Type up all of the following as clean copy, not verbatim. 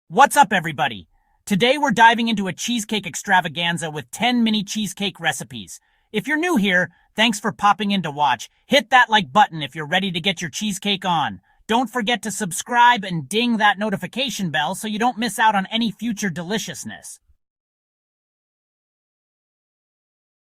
What's up, everybody? Today we're diving into a cheesecake extravaganza with 10 mini cheesecake recipes. If you're new here, thanks for popping in to watch. Hit that like button if you're ready to get your cheesecake on. Don't forget to subscribe and ding that notification bell so you don't miss out on any future deliciousness.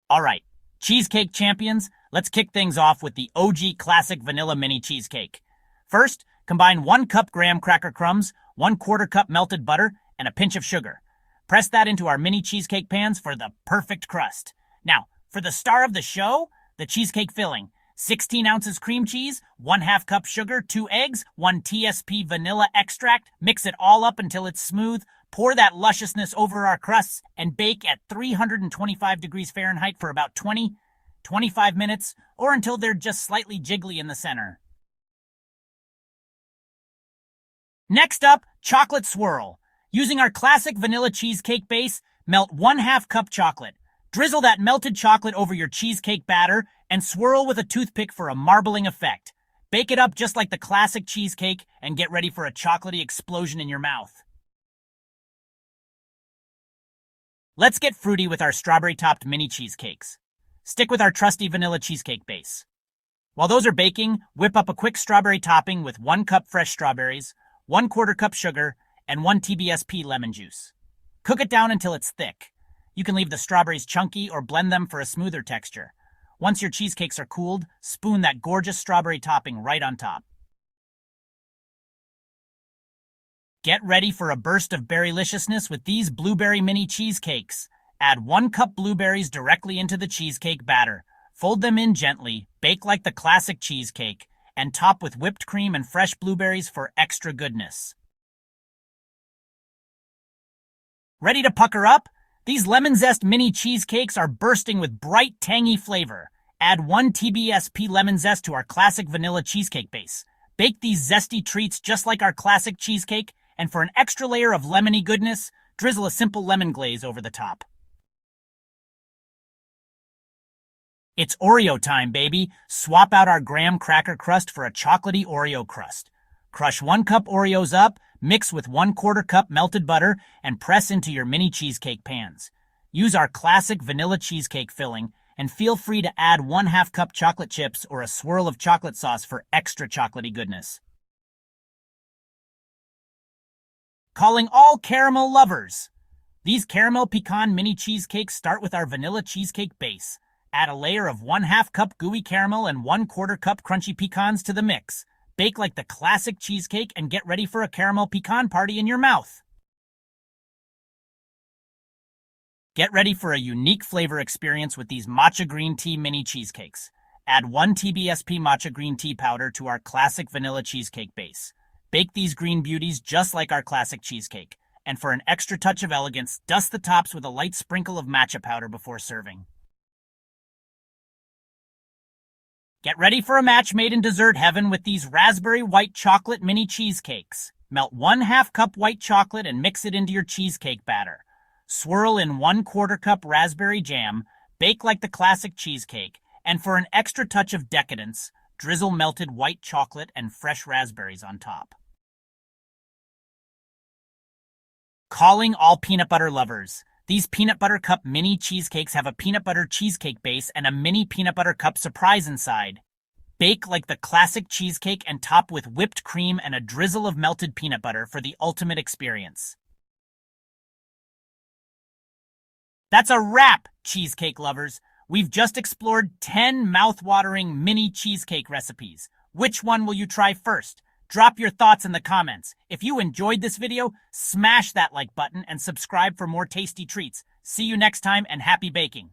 Alright, cheesecake champions, let's kick things off with the OG classic vanilla mini cheesecake. First, combine 1 cup graham cracker crumbs, 1/4 cup melted butter, and a pinch of sugar. Press that into our mini cheesecake pans for the perfect crust. Now, for the star of the show, the cheesecake filling. 16 ounces cream cheese, 1/2 cup sugar, 2 eggs, 1 TSP vanilla extract. Mix it all up until it's smooth. Pour that lusciousness over our crusts and bake at 325 degrees Fahrenheit for about 25 minutes, or until they're just slightly jiggly in the center. Next up, chocolate swirl. Using our classic vanilla cheesecake base, melt 1/2 cup chocolate. Drizzle that melted chocolate over your cheesecake batter and swirl with a toothpick for a marbling effect. Bake it up just like the classic cheesecake and get ready for a chocolatey explosion in your mouth. Let's get fruity with our strawberry-topped mini cheesecakes. Stick with our trusty vanilla cheesecake base. While those are baking, whip up a quick strawberry topping with 1 cup fresh strawberries, 1/4 cup sugar, and 1 TBSP lemon juice. Cook it down until it's thick. You can leave the strawberries chunky or blend them for a smoother texture. Once your cheesecakes are cooled, spoon that gorgeous strawberry topping right on top. Get ready for a burst of berryliciousness with these blueberry mini cheesecakes. Add 1 cup blueberries directly into the cheesecake batter. Fold them in gently, bake like the classic cheesecake, and top with whipped cream and fresh blueberries for extra goodness. Ready to pucker up? These lemon zest mini cheesecakes are bursting with bright, tangy flavor. Add 1 TBSP lemon zest to our classic vanilla cheesecake base. Bake these zesty treats just like our classic cheesecake, and for an extra layer of lemony goodness, drizzle a simple lemon glaze over the top. It's Oreo time, baby! Swap out our graham cracker crust for a chocolatey Oreo crust. Crush 1 cup Oreos up, mix with 1/4 cup melted butter, and press into your mini cheesecake pans. Use our classic vanilla cheesecake filling, and feel free to add 1/2 cup chocolate chips or a swirl of chocolate sauce for extra chocolatey goodness. Calling all caramel lovers! These caramel pecan mini cheesecakes start with our vanilla cheesecake base. Add a layer of 1/2 cup gooey caramel and 1/4 cup crunchy pecans to the mix. Bake like the classic cheesecake and get ready for a caramel pecan party in your mouth. Get ready for a unique flavor experience with these matcha green tea mini cheesecakes. Add 1 TBSP matcha green tea powder to our classic vanilla cheesecake base. Bake these green beauties just like our classic cheesecake. And for an extra touch of elegance, dust the tops with a light sprinkle of matcha powder before serving. Get ready for a match made in dessert heaven with these raspberry white chocolate mini cheesecakes. Melt 1/2 cup white chocolate and mix it into your cheesecake batter. Swirl in 1/4 cup raspberry jam, bake like the classic cheesecake, and for an extra touch of decadence, drizzle melted white chocolate and fresh raspberries on top. Calling all peanut butter lovers! These peanut butter cup mini cheesecakes have a peanut butter cheesecake base and a mini peanut butter cup surprise inside. Bake like the classic cheesecake and top with whipped cream and a drizzle of melted peanut butter for the ultimate experience. That's a wrap, cheesecake lovers! We've just explored 10 mouth-watering mini cheesecake recipes. Which one will you try first? Drop your thoughts in the comments. If you enjoyed this video, smash that like button and subscribe for more tasty treats. See you next time and happy baking!